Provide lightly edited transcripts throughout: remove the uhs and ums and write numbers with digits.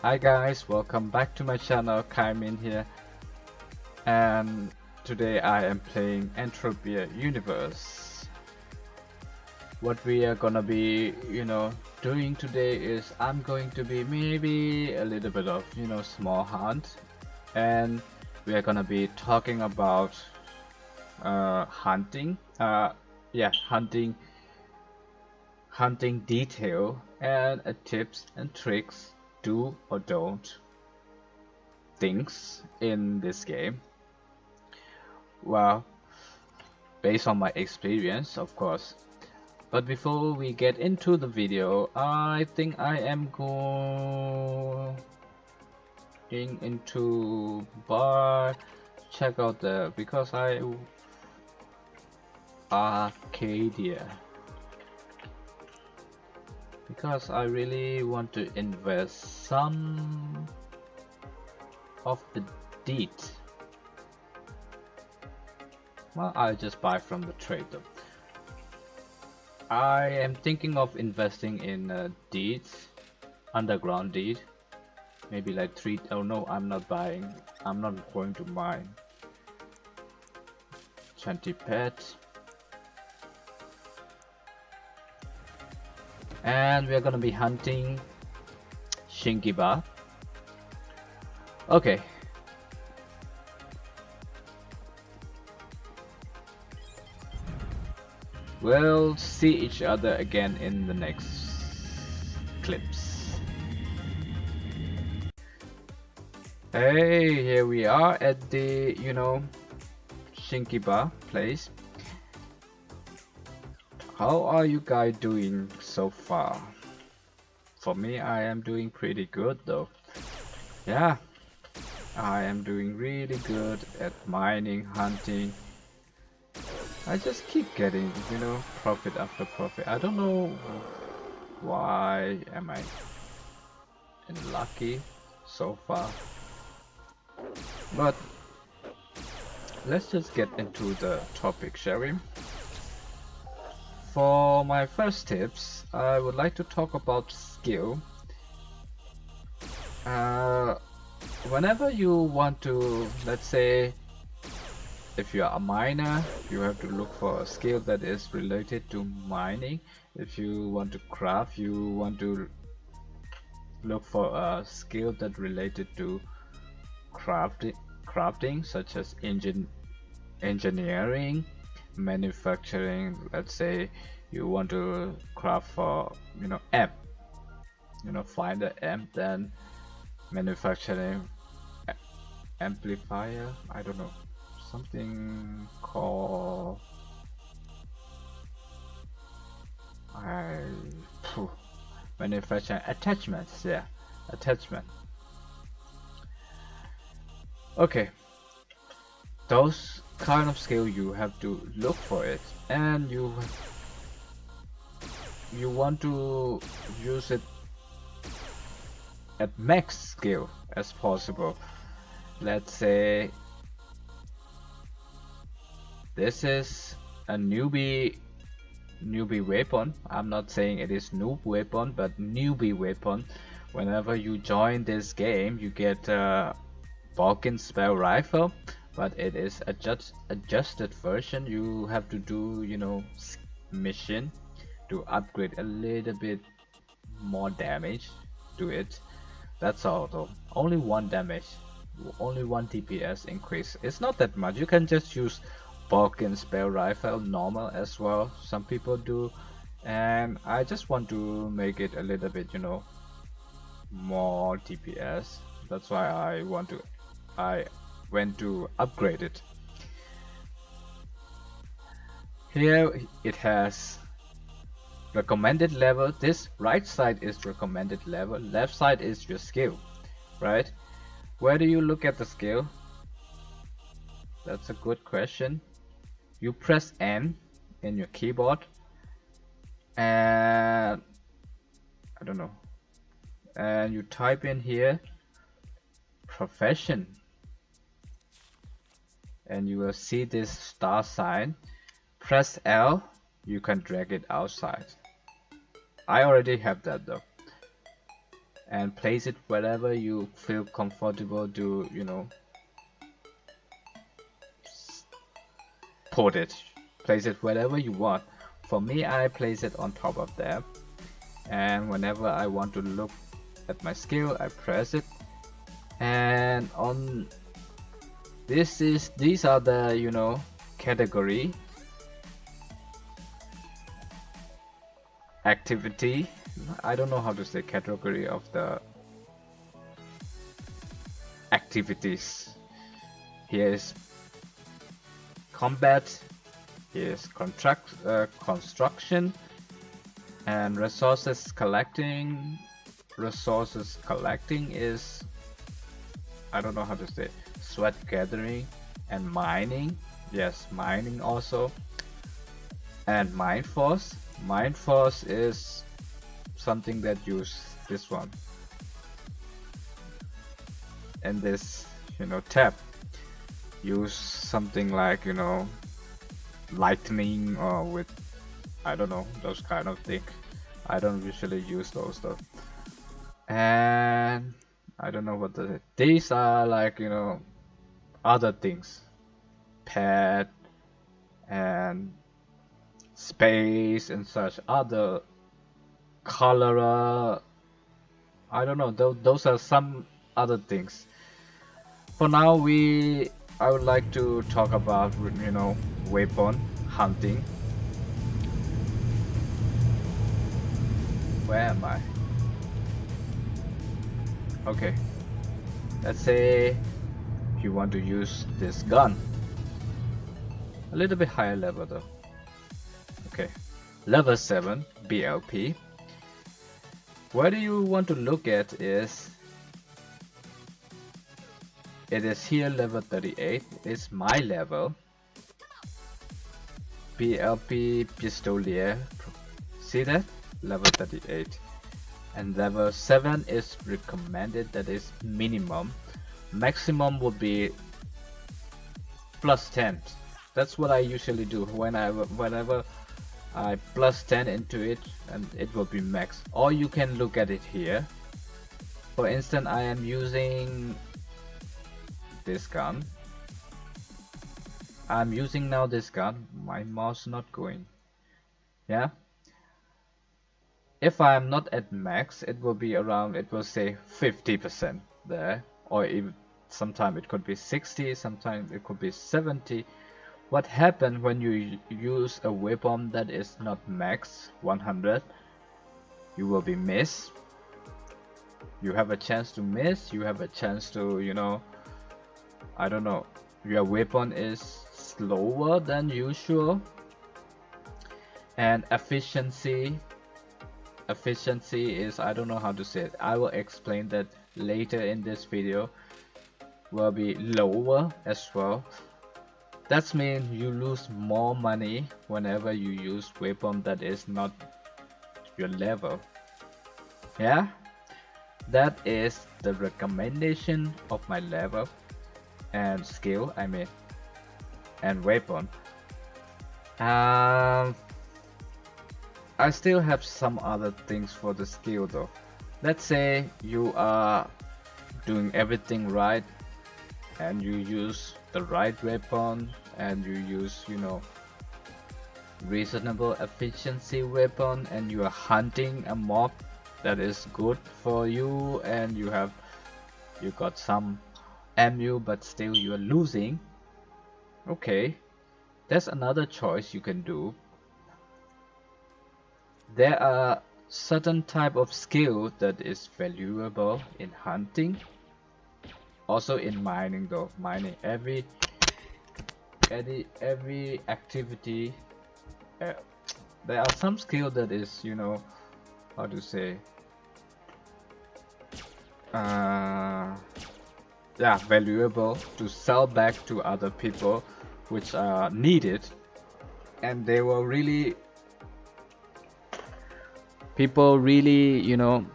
Hi guys, welcome back to my channel, KhaingMin here, and today I am playing Entropia Universe. What we are gonna be, doing today is I'm going to be maybe a little bit of, small hunt, and we are gonna be talking about hunting, hunting detail and tips and tricks, do or don't things in this game. Well, based on my experience, of course. But before we get into the video, I think I am going into bar. Check out because Arcadia. Because I really want to invest some of the deed. Well, I'll just buy from the trader. I am thinking of investing in deeds, underground deed. Maybe like 3. Oh no, I'm not buying. I'm not going to mine. 20 pets. And we're gonna be hunting Shinkiba. Okay. We'll see each other again in the next clips. Hey, here we are at the, Shinkiba place. How are you guys doing so far? For me, I am doing pretty good though. Yeah, I am doing really good at mining, hunting. I just keep getting, profit after profit. I don't know why am I unlucky so far. But let's just get into the topic, shall we? For my first tips, I would like to talk about skill. Whenever you want to, let's say, if you are a miner, you have to look for a skill that is related to mining. If you want to craft, you want to look for a skill that related to crafting, such as engineering, manufacturing. Let's say you want to craft for amp, find the amp, then manufacturing amplifier. I don't know, something called manufacturing attachments. Yeah, attachment. Okay, those kind of skill you have to look for it, and you want to use it at max skill as possible. Let's say this is a newbie weapon. I'm not saying it is noob weapon, but newbie weapon. Whenever you join this game, you get a Balkan spell rifle, but it is adjusted version. You have to do mission to upgrade a little bit more damage to it. That's all though. Only 1 damage, only 1 DPS increase. It's not that much. You can just use Balkan spell rifle normal as well. Some people do, and I just want to make it a little bit more DPS. That's why I went to upgrade it. Here it has recommended level. This right side is recommended level, left side is your skill, right? Where do you look at the skill? That's a good question. You press N in your keyboard and I don't know, and you type in here profession, and you will see this star sign. Press L, you can drag it outside. I already have that though. and place it wherever you feel comfortable to, you know, put it. Place it wherever you want. For me, I place it on top of there, and whenever I want to look at my skill, I press it, and on these are the, you know, category, activity. I don't know how to say category of the activities. Here is combat, here is construction, and resources collecting. Resources collecting is, I don't know how to say, sweat gathering, and mining. Yes, mining also. And mine force. Mine force is something that use this one and this, you know, tab. Use something like, you know, lightning or with, I don't know, those kind of things. I don't usually use those though. And I don't know what these are, like, you know, other things, pet and space and such, other color, I don't know, those are some other things. For now, I would like to talk about, you know, weapon hunting. Where am I? Okay, let's say you want to use this gun. A little bit higher level though. Okay, level 7 BLP. What do you want to look at is, it is here level 38, it's my level. BLP Pistolier, see that? Level 38. And level 7 is recommended, that is minimum. Maximum would be plus 10. That's what I usually do whenever I plus 10 into it, and it will be max. Or you can look at it here. For instance, I am using this gun. I'm using now this gun. My mouse not going. Yeah. If I'm not at max, it will be around, it will say 50% there, or even sometimes it could be 60, sometimes it could be 70. What happens when you use a weapon that is not max 100? You will be miss. You have a chance to miss. You have a chance to, you know, I don't know, your weapon is slower than usual. And efficiency is, I don't know how to say it. I will explain that later in this video. Will be lower as well. That means you lose more money whenever you use weapon that is not your level. Yeah, that is the recommendation of my level and skill, I mean, and weapon. I still have some other things for the skill though. Let's say you are doing everything right and you use the right weapon and you use, you know, reasonable efficiency weapon, and you are hunting a mob that is good for you, and you got some ammo but still you are losing. Okay, that's another choice you can do. There are certain type of skill that is valuable in hunting, also in mining though. Mining, every activity, there are some skill that is, you know, how to say, yeah, valuable to sell back to other people which are needed, and they will really, people really, you know,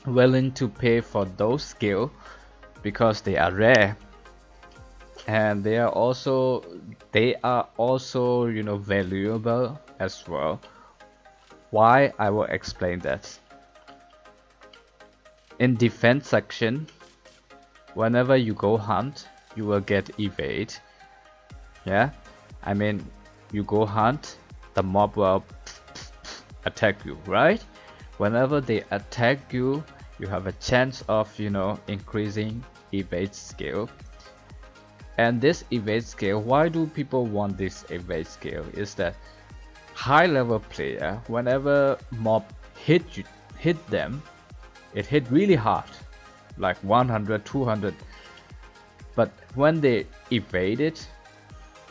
willing to pay for those skill because they are rare, and they are also, you know, valuable as well. Why? I will explain that. In defense section, whenever you go hunt, you will get evade. Yeah, I mean, you go hunt, the mob will attack you, right? Whenever they attack you, you have a chance of, increasing evade skill. And this evade skill, why do people want this evade skill? Is that high level player, whenever mob hit them, it hit really hard, like 100, 200. But when they evade it,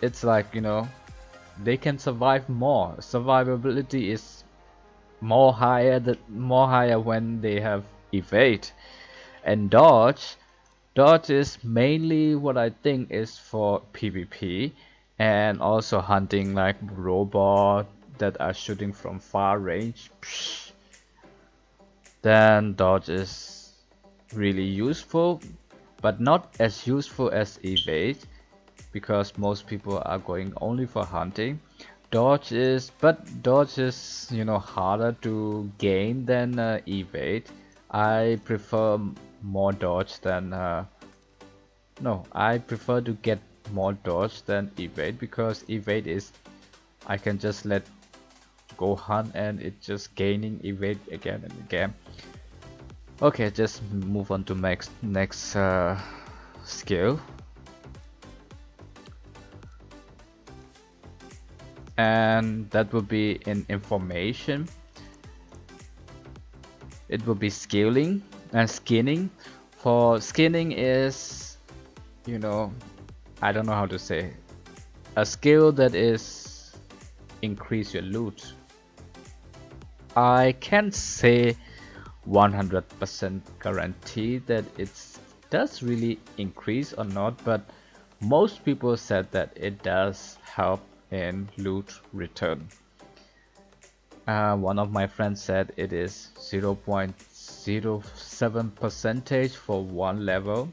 it's like, they can survive more. Survivability is more higher when they have evade. And dodge is mainly what I think is for PvP and also hunting like robot that are shooting from far range. Then dodge is really useful, but not as useful as evade, because most people are going only for hunting. Dodge is, harder to gain than evade. I prefer more dodge than no, I prefer to get more dodge than evade, because evade is, I can just let go hunt and it's just gaining evade again and again. Okay, just move on to next skill. And that will be in information. It will be scaling and skinning. For skinning is, I don't know how to say, a skill that is increase your loot. I can't say 100% guarantee that it does really increase or not, but most people said that it does help in loot return. One of my friends said it is 0.07% for one level.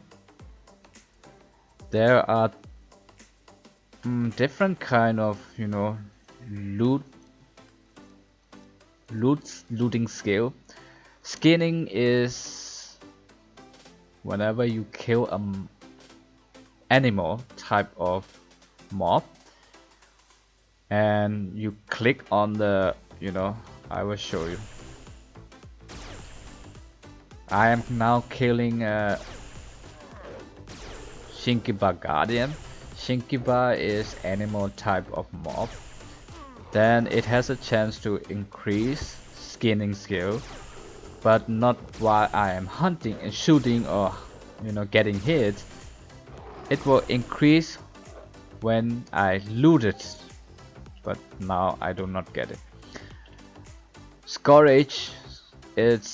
There are different kind of, looting skill. Skinning is whenever you kill an animal type of mob and you click on the, I will show you. I am now killing Shinkiba Guardian. Shinkiba is animal type of mob. Then it has a chance to increase skinning skill, but not while I am hunting and shooting or getting hit. It will increase when I loot it, but now I do not get it. Scourge, it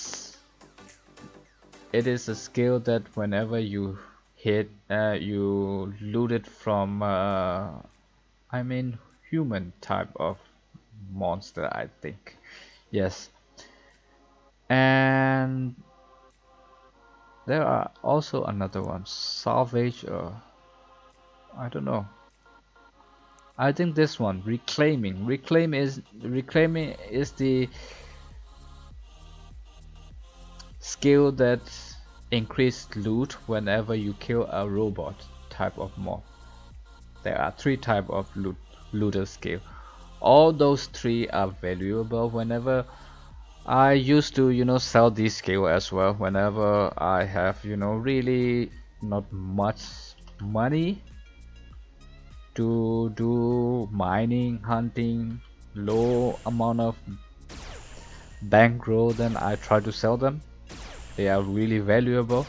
is a skill that whenever you hit, you loot it from I mean human type of monster, I think. Yes. And there are also another one, salvage, or I don't know. I think this one, reclaiming. Reclaiming is the skill that increase loot whenever you kill a robot type of mob. There are 3 type of looter skill. All those 3 are valuable. Whenever I used to sell this skill as well, whenever I have really not much money to do mining, hunting, low amount of bankroll, then I try to sell them. They are really valuable.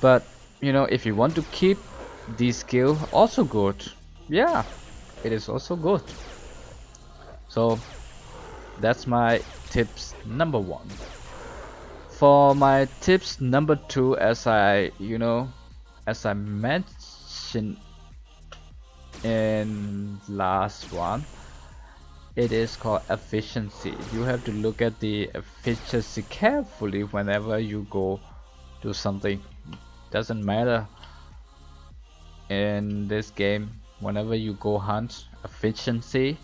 But if you want to keep this skill, also good. Yeah, it is also good. So that's my tips number 1. For my tips number 2, as I mentioned in last one, it is called efficiency. You have to look at the efficiency carefully whenever you go do something. Doesn't matter in this game, whenever you go hunt, efficiency,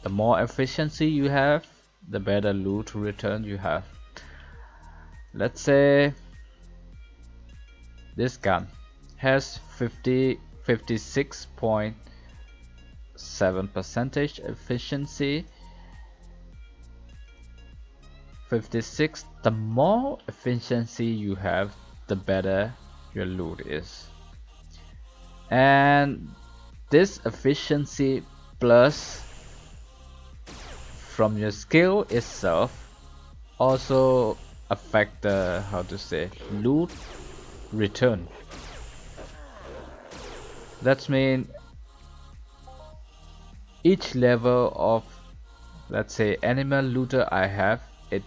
the more efficiency you have, the better loot return you have. let's say this gun has 56.7% efficiency. 56. The more efficiency you have, the better your loot is. And this efficiency plus from your skill itself also affect the, how to say, loot return. That means each level of, let's say, animal looter I have, it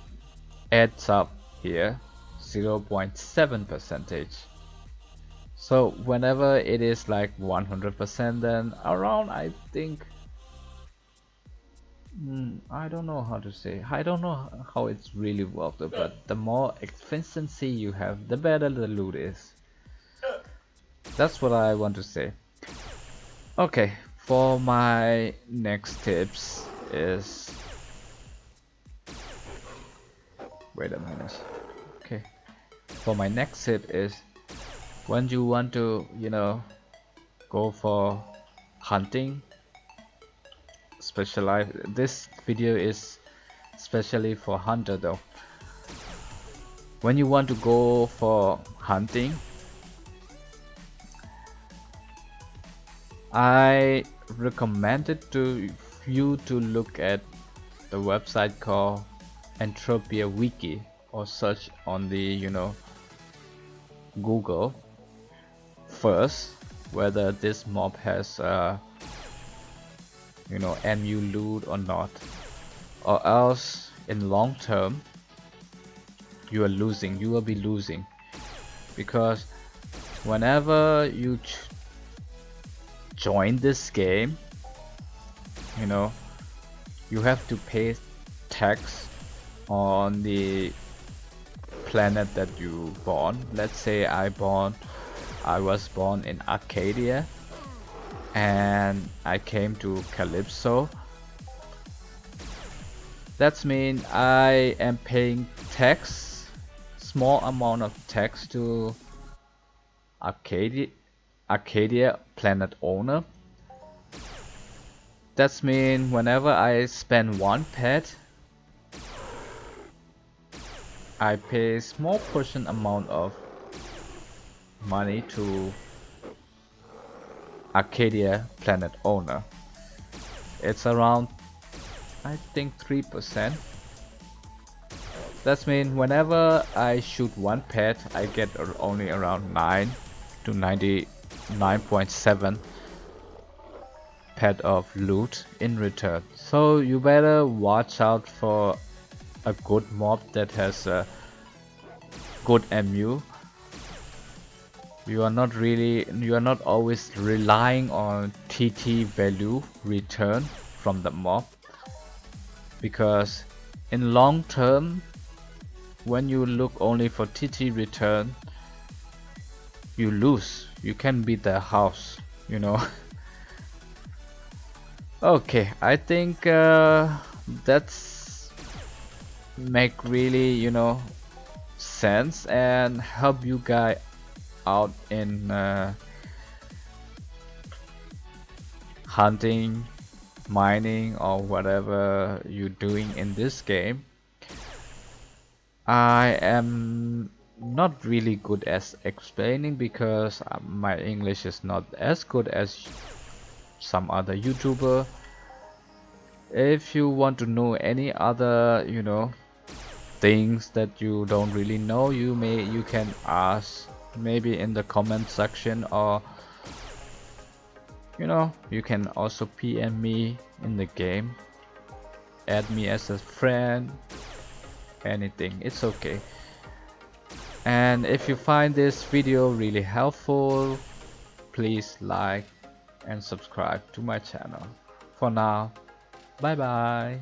adds up here 0.7%. So whenever it is like 100%, then around, I think, I don't know how to say, I don't know how it's really worked, but the more efficiency you have, the better the loot is. That's what I want to say. Okay, for my next tips is, wait a minute. Okay, for my next tip is, when you want to, go for hunting, specialize. This video is especially for hunter though. When you want to go for hunting, I recommended to you to look at the website called Entropia Wiki, or search on the Google first whether this mob has MU loot or not, or else in long term you will be losing, because whenever you join this game, you have to pay tax on the planet that you born. Let's say I was born in Arcadia and I came to Calypso. That means I am paying tax, small amount of tax to Arcadia planet owner. That means whenever I spend one pet, I pay small portion amount of money to Arcadia planet owner. It's around, I think, 3%. That means whenever I shoot one pet, I get only around 9 to 99.7 pet of loot in return. So you better watch out for a good mob that has a good MU. You are not always relying on TT value return from the mob, because in long term, when you look only for TT return, you lose. You can beat their house, Okay, I think that's make really sense and help you guys out in hunting, mining, or whatever you're doing in this game. I am not really good at explaining because my English is not as good as some other YouTuber. If you want to know any other things that you don't really know, you can ask maybe in the comment section, or you can also PM me in the game, add me as a friend, anything, it's okay. And if you find this video really helpful, please like and subscribe to my channel. For now, bye bye.